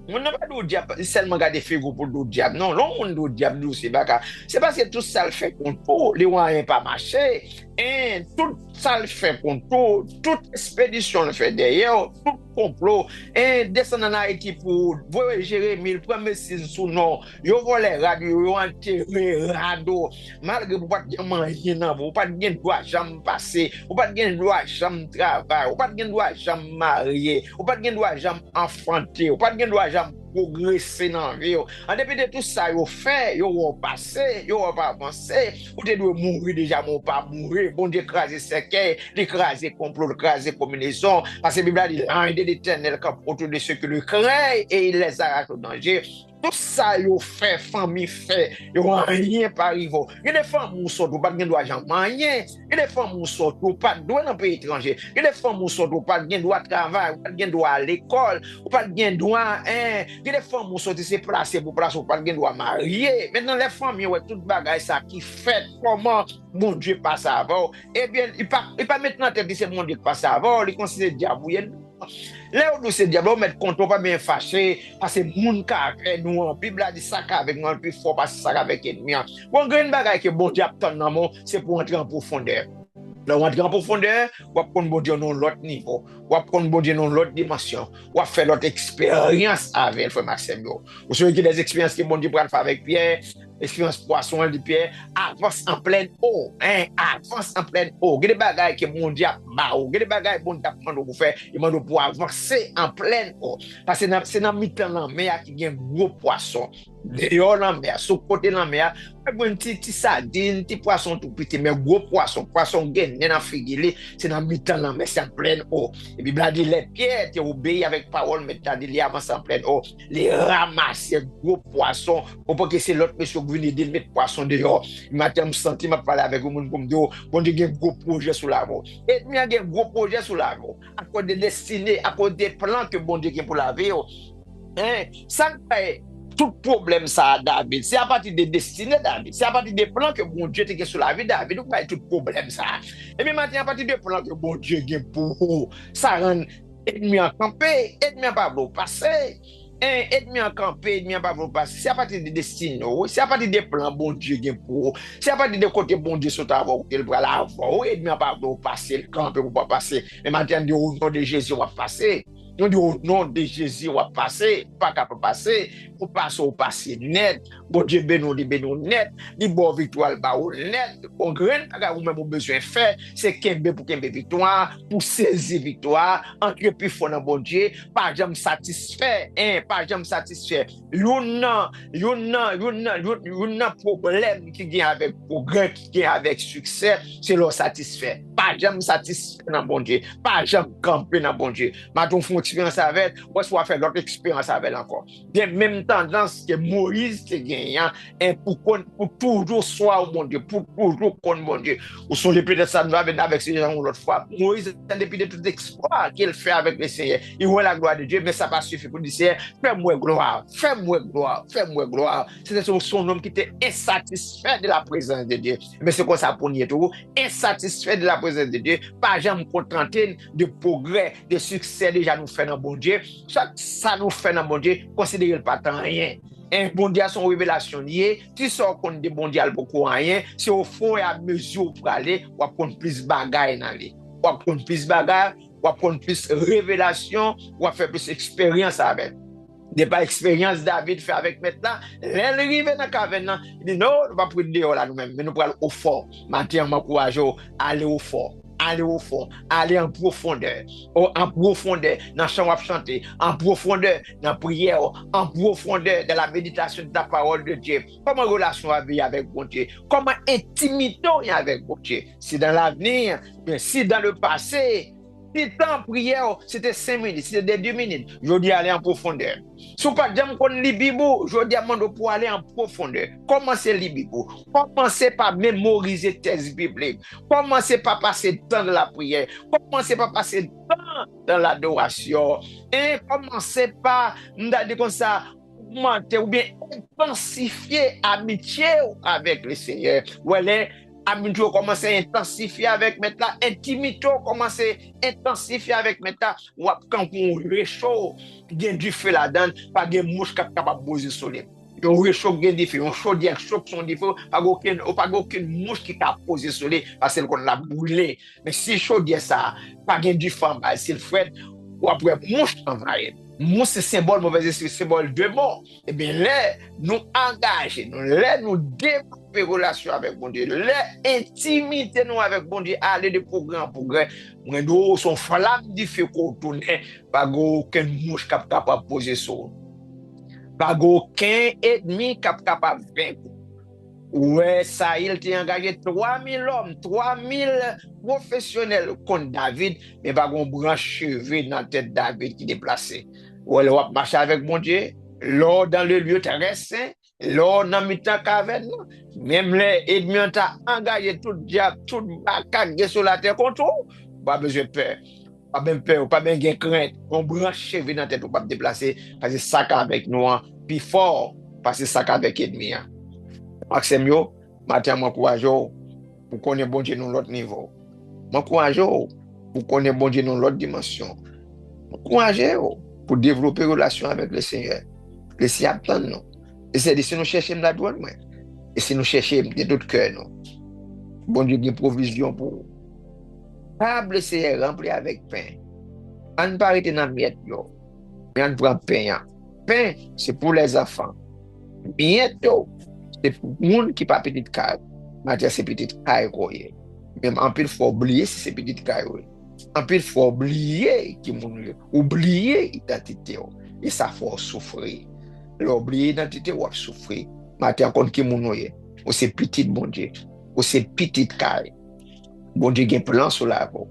[SPEAKER 2] on n'a pas de diable, seulement garder figo pour le diable. Non, l'on a le diable, c'est parce que tout ça le fait contre tout, les moyens pas marché, et tout ça le fait contre tout, toute expédition le fait derrière, tout complot, et descendre en Haïti pour Jérémie, le premier sous nom, yo volé radio, yo enterré radio, malgré vous pas de manger dans vous, pas de droit jamais passer, vous pas de droit jamais travailler, vous pas de droit jamais marier, vous pas de droit jamais enfanter, vous pas de droit jamais progresser dans la vie. En dépit de tout ça, vous fait, vous passé, vous pas avancé, vous devez mourir déjà, vous pas mourir, bon Dieu écraser cercueil, écraser complot, écraser combinaison, parce que la Bible dit, l'un de l'Éternel campe autour de ceux qui le craignent et il les arrache au danger. Tout ça, vous fait, famille fait, vous rien par arriver. Il y a des femmes qui sont pas de droit jamais rien. Il y a des femmes qui sont pas de droit dans le pays étranger. Il y a des femmes qui sont pas de droit de travail, pas de droit à l'école, pas de droit, il y a des femmes qui sont se placer pour placer, pas de droit marier. Maintenant, les familles, ouais, tout bagage ça qui fait comment mon Dieu passe avant. Eh bien, il pas maintenant tête de ce monde qui passe avant, il considère diable. Là où nous c'est diable, on met contre pas bien fâché, parce que moun ka avec nous, la Bible a dit ça avec nous, plus fort parce que ça avec ennemi. Bon, grande bagaille que bon diable ton dans mon, c'est pour entrer en profondeur. Là, on entre en profondeur, on va prendre bon Dieu dans l'autre niveau, on va prendre bon Dieu dans l'autre dimension, on va faire l'autre expérience avec frère Maxime. Vous savez qu'il y a des expériences que bon Dieu prend avec Pierre, expérience poisson de Pierre, avance en pleine eau, hein, avance en pleine eau. Il y a des bagailles que bon Dieu a il y a des bagailles que bon Dieu a pour faire, il m'a pour avancer en pleine eau. Parce que c'est dans mi-temps la mer qui a un gros poisson. Dehors la mer, sur côté la mer, un petit sardine, petit poisson tout petit, mais gros poisson gain, dans figile, c'est dans mi-temps la mer, c'est en pleine eau. Et puis, il a dit, les pierres, tu obéis avec parole, mais tu as dit, les avance en pleine eau, les ramasser gros poissons, pour pas que c'est l'autre monsieur qui vient de mettre poisson dehors. Il m'a senti, m'a parlé avec vous, comme Dieu, bon Dieu, il y a un gros projet sous la voie. Et il y a un gros projet sous la voie, à cause des destinées, à cause des plans que bon Dieu a pour la vie. Hein? Ça tout problème ça David, c'est à partir des destinées David, c'est à partir des plans que bon Dieu te sur la vie David, donc pas tout problème ça. Et puis maintenant à partir des plans que bon Dieu a pour vous, ça rend ennemi en camper, ennemi en pas passer. Ennemi en camper, ennemi en pas passer. C'est à partir des destinées, c'est à partir des plans bon Dieu a pour vous. C'est à partir des côtés bon Dieu sur ta voie, qu'il va la voir, ennemi en pas passer, le camper ou pas passer. Mais maintenant au nom de Jésus on va passer. Nous disons au nom de Jésus, on va passer, pas capable de passer, pour passer au passé net. Bon Dieu, bénou net, dit bon victoire, bah net. On graine, ou même au besoin fait, c'est Kembe pour Kembe victoire, pour saisir victoire, entre plus fort dans bon Dieu, pas jamais satisfait, pas jamais satisfait. Yon problème qui vient avec progrès, qui vient avec succès, c'est leur satisfait. Pas jamais satisfait dans bon Dieu, pas jamais camper dans bon Dieu. Maintenant, expérience avec, ou soit faire l'autre expérience avec encore. Des mêmes tendances que Moïse te gagnant, pour toujours soir au bon Dieu, pour toujours contre bon Dieu. Ou sont les peut-être ça nous avec ces gens l'autre fois. Moïse, depuis de tout exploit qu'il fait avec le Seigneur, il voit la gloire de Dieu, mais ça pas suffit pour dire Seigneur, fais-moi gloire, fais-moi gloire, fais-moi gloire. C'était son homme qui était insatisfait de la présence de Dieu. Mais c'est quoi ça pour nous tout? Insatisfait de la présence de Dieu, pas jamais contenté de progrès, de succès déjà nous fait dans bon Dieu. Ça nous fait dans bon Dieu, considérez pas tant rien. Un bon Dieu a son révélation liée, tu sors contre des bon Dieu beaucoup rien, c'est au fond et à mesure pour aller, ou prendre plus bagaille dans lui. Ou prendre plus bagaille, ou prendre plus révélation, ou faire plus expérience avec. Des pas expérience David fait avec maintenant, l'arrivé dans la caverne, il dit non, on va prendre dehors là nous-mêmes, mais nous allons au fort. Maintenant, m'encourage à aller au fort. Aller au fond, aller en profondeur, dans la chambre à chanter, en profondeur, dans la prière, en profondeur, dans la méditation de la parole de Dieu. Comment relation avec bon Dieu? Comment intimité avec bon Dieu? Si dans l'avenir, si dans le passé, si temps prière, c'était 5 minutes, c'était 2 minutes, je dis aller en profondeur. Si vous pas jamais connaître le Bible, je dis à pour aller en profondeur. Commencez le Bible. Commencez par mémoriser textes bibliques. Commencez par passer temps dans la prière. Commencez par passer temps dans l'adoration. Et commencez par, m'dade comme ça, augmenter ou bien intensifier amitié avec le Seigneur. Voilà. Amitié commence à intensifier avec maintenant, intimité commence à intensifier avec maintenant, ou quand on réchauffe, il y a du feu là-dedans, pas de mouche capable de poser sur lui. On réchauffe, il y a du feu, on chaudière, chauffe son défaut, pas aucune mouche qui t'a posé sur lui, parce qu'on l'a brûlé. Mais si chaudière ça, pas de feu, c'est le fait, ou après mouche envahir. Mouche c'est symbole, mauvais esprit, symbole de mort. Eh bien, là, nous engager, nous développer relation avec bon Dieu, l'intimité nous avec bon Dieu, aller de progrès en progrès. Nous sommes flamme du feu qu'on tourne, pas aucun mouche capable de poser sur. Pas aucun ennemi capable de vaincre. Ouais, ça, il t'a engagé 3000 hommes, 3000 professionnels contre David, mais pas un branche cheveux dans la tête de David qui est déplacé. Ou elle va marcher avec mon Dieu, là dans le lieu terrestre, là dans le temps caverne, même les ennemis ont engagé tout diable, tout bacage sur la terre contre vous, pas besoin de peur. Pas même peur, pas même crainte. On branche cheveux dans la tête, on ne peut pas déplacer, parce que ça avec nous, puis fort, parce que ça avec l'ennemi. Maxime, maintenant, m'encourage pour connaître bon Dieu dans l'autre niveau. M'encourage pour connaître bon Dieu dans l'autre dimension. encourager pour développer une relation avec le Seigneur. Le Seigneur attend nous. Et c'est si nous cherchons la douane, et si nous cherchons de d'autres cœurs, nous. Bon Dieu, une provision pour vous. Table Seigneur remplie avec pain. On ne pas arrêter dans le miette, mais on prend pain. Pain, c'est pour les enfants. Miette, c'est pour le monde qui n'a pas petit caille. Maintenant, c'est petit caille. Même en plus, il faut oublier si c'est petit caille. En plus, il faut oublier qui moun oublier l'identité. Et ça faut souffrir. L'oublier l'identité ou souffrir. Maintenant, quand qui moun ou c'est petit bon Dieu. Ou c'est petit caille. Bon Dieu a un plan sur la voie.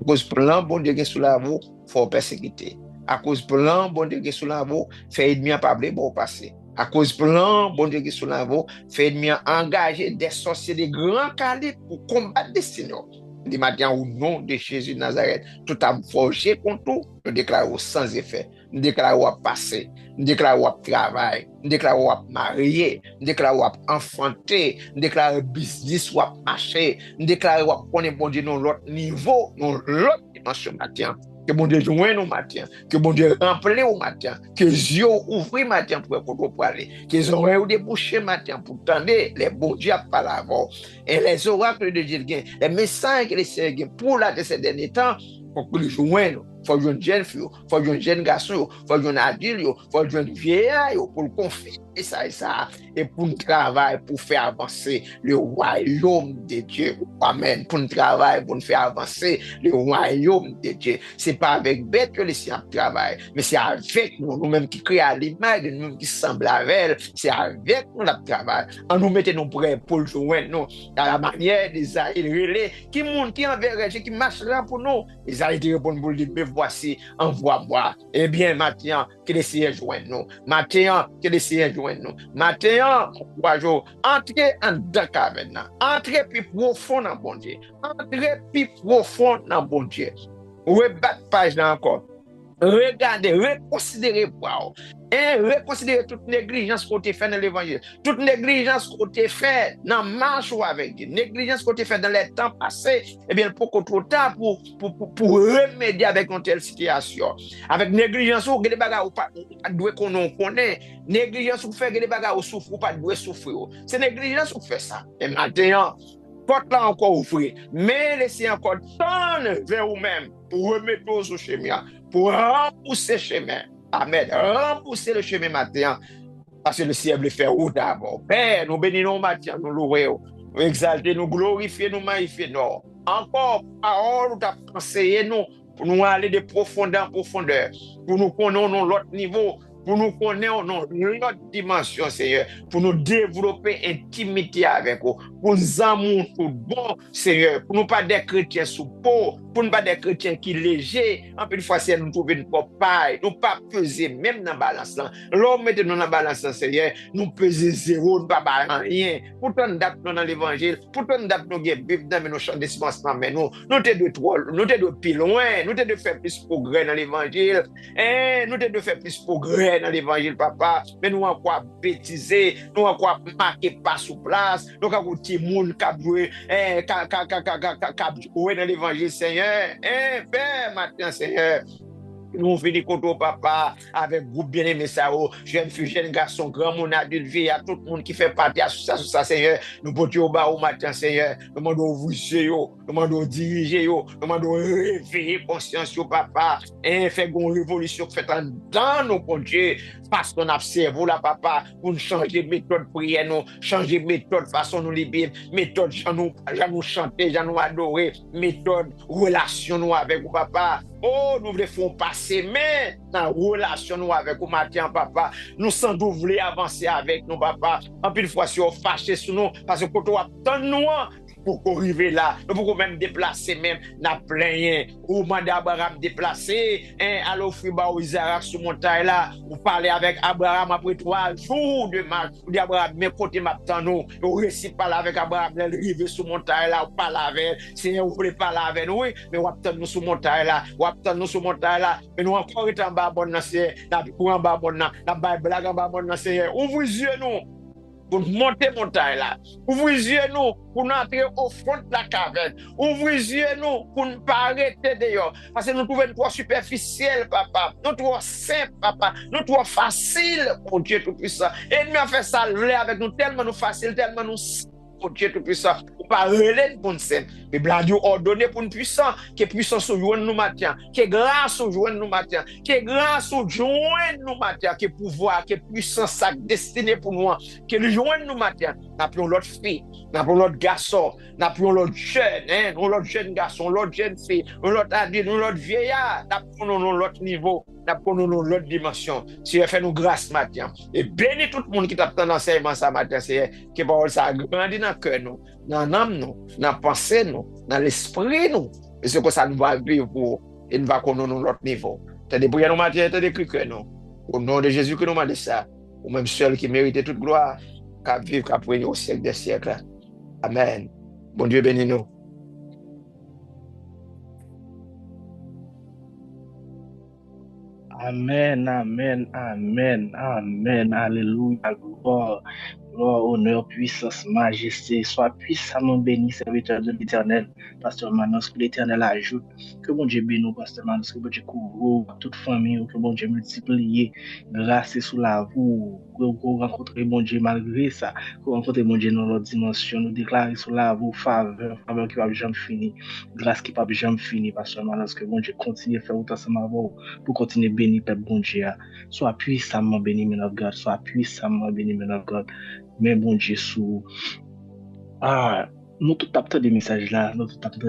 [SPEAKER 2] À cause plan bon Dieu sur la voie, faut persécuter. À cause plan bon Dieu sur la voie, fait ennemi à pas bon passer. À cause plan bon Dieu sur la voie, fait ennemi à engager des sorciers de grand calibre pour combattre des seigneurs. Dit matin au nom de Jésus de Nazareth, tout a forgé contre nous, nous déclarons sans effet, nous déclarons passer, nous déclarons travail, nous déclarons marié, nous déclarons enfanter, nous déclarons business ou marché, nous déclarons qu'on bon Dieu dans l'autre niveau, dans l'autre dimension matin. Que bon Dieu joigne nous matin, que bon Dieu remplit au matin, que les yeux ouvrent matin pour aller, que les oreilles débouchées matin pour tendre les bons dieux par l'avant. Et les oracles de Dieu, les messages que les Seigneurs pour la de ces derniers temps, pour que les joignent. Il faut une jeune fille, il faut un jeune garçon, il faut un adulte, il faut un vieillard pour le confier ça et ça. Et pour nous travailler, pour faire avancer le royaume de Dieu. Amen. Pour nous travailler, pour nous faire avancer le royaume de Dieu. Ce n'est pas avec bête que les siens travaillent, mais c'est avec nous, nous-mêmes qui créons à l'image de nous qui semblent avec elle. C'est avec nous la travail. En nous mettons nous prêts pour le joindre, nous, dans la manière des relais qui montent, qui enverrait, qui marchera pour nous. Les arrêtés répondent pour le dire, voici, envoie-moi. Eh bien, maintenant, que les Seigneurs joignent nous. Maintenant, que les Seigneurs joignent nous. Maintenant, entrez en dedans maintenant. Entrez plus profond dans bon Dieu. Entrez plus profond dans bon Dieu. Rebattez page là encore. Regardez, reconsidérez pour et reconsidérez toute négligence qu'on a fait dans l'évangile, toute négligence qu'on a fait dans la marche avec Dieu, négligence qu'on a fait dans les temps passés, eh bien, pour trop tard pour remédier avec une telle situation. Avec négligence, vous avez des bagages ou pas qu'on connaît, négligence, vous faites des bagages ou souffre ou pas de souffrir. C'est négligence, vous faites ça. Et maintenant, porte là encore ouvrir, mais laissez encore tendre vers vous-même pour remettre au chemin, pour repousser le chemin. Amen. Repousser le chemin matin. Parce que le ciel le fait où d'abord. Père, nous bénissons matin, nous louons, nous exaltons, nous glorifions, nous magnifions. Encore, parole, nous t'as conseillé, nous, pour nous aller de profondeur en profondeur, pour nous connaître l'autre niveau, pour nous connaître l'autre dimension, Seigneur, pour nous développer intimité avec vous, pour nous amour tout bon, Seigneur, pour nous pas des chrétiens sous peau, pour nous pas des chrétiens qui légers, en plus fois, Seigneur, nous trouver une paille, nous pas peser même dans la balance. L'homme mettez nous dans la balance, Seigneur, nous peser zéro, nous pas rien. Pourtant, nous dans l'évangile, pourtant, nous avons Bible dans nos champs d'espancement, mais nous t'es de trop, nous t'es de plus loin, nous t'es de faire plus progrès dans l'évangile, nous t'es de faire plus progrès dans l'évangile, papa, mais nous encore bêtiser, nous encore marquer pas sous place, nous encore petit monde qui jouer dans l'évangile, Seigneur. Père, maintenant, Seigneur. Nous venons contre papa avec groupe bien-aimé ça, jeune fille, jeune garçon, grand monde, adulte, vie, à tout le monde qui fait partie de ça, Seigneur. Nous portons au bas au matin, Seigneur. Nous demandons vous nous demandons diriger, nous demandons réveiller conscience, papa. Et faire une révolution faite dans nos bon Dieu. Parce qu'on a cerveau là, papa, pour nous changer de méthode prière, nous changer de méthode façon nous libérer, méthode, nous chanter, nous adorer, méthode relation nous avec vous, papa. Oh, nous voulons passer, mais dans la relation nous avec vous, matin, papa, nous sans voulons avancer avec nous, papa. En plus, fois, si on fâché sur nous, parce que quand on attend nous, pour qu'on arrive là, nous pouvons même déplacer, même, n'a plein, ou demander à Abraham déplacer, alors, Friba ou Isaac sur montagne là, ou parler avec Abraham après 3 jours de marche, ou dire Abraham, mais côté maintenant, nous, ou réussi parler avec Abraham, il arrive sur montagne là, ou parler avec, Seigneur, vous voulez parler avec nous, oui, mais ou attendre nous sur montagne là, ou attendre nous sur montagne là, mais nous encore étant en bas, bon, Seigneur, n'a en bas, bon, n'a blague en bas, bon, Seigneur, ouvre les yeux, nous. pour monter montagne là. Ouvrez les yeux nous pour nous entrer au fond de la caverne. Ouvrez les yeux nous pour ne pas arrêter d'ailleurs. Parce que nous trouvons trop superficiel, papa. Nous trouvons simple, papa. Nous trouvons facile, pour Dieu Tout-Puissant. Et nous a fait ça avec nous tellement nous facile, tellement nous pour Dieu Tout-Puissant. Ou pas relais pour nous simple. Mais Bladio ordonné pour nous puissant, que puissance au joint nous matin, que grâce au joint nous matin, que grâce au joint nous matin, que pouvoir, que puissance sa destinée pour nous, que le joint nous matin, n'appelons l'autre fille, n'appelons l'autre garçon, n'appelons l'autre jeune, hein, l'autre jeune garçon, l'autre jeune fille, l'autre adulte, l'autre vieillard, n'appelons l'autre niveau, n'appelons l'autre dimension. Si fait nous grâce matin, et bénis tout le monde qui t'attend dans l'enseignement ça matin, c'est que parole ça grandit dans le cœur nous, dans l'âme nous, dans la pensée nous, dans l'esprit nous, et c'est que ça nous va vivre et nous va connaître l'autre niveau. T'as des prières nous matin, t'as des cris que nous. Au nom de Jésus que nous demandons ça, ou même seul qui mérite toute gloire, qu'à vivre, qu'à prier au siècle des siècles. Amen. Bon Dieu bénis nous.
[SPEAKER 3] Amen, amen, amen, amen, alléluia, gloire, gloire, honneur, puissance, majesté, sois puissamment béni, serviteur de l'Éternel, Pasteur Manos, que l'Éternel ajoute, que bon Dieu bénisse, Pasteur Manos, que bon Dieu couvre toute famille, que bon Dieu multiplie, grâce sous la vous, que vous rencontrez bon Dieu malgré ça, que vous rencontrez bon Dieu dans notre dimension, nous déclarer sous la vous faveur, faveur qui va jamais finir, grâce qui va jamais finir, Pasteur Manos, que bon Dieu continue à faire autant ensemble avec vous, pour continuer à bénir peuple bon Dieu. Sois puissamment béni, man of God. Sois puissamment béni, man of God. Mais bon Dieu, nous tout tapons des messages là, nous tout tapons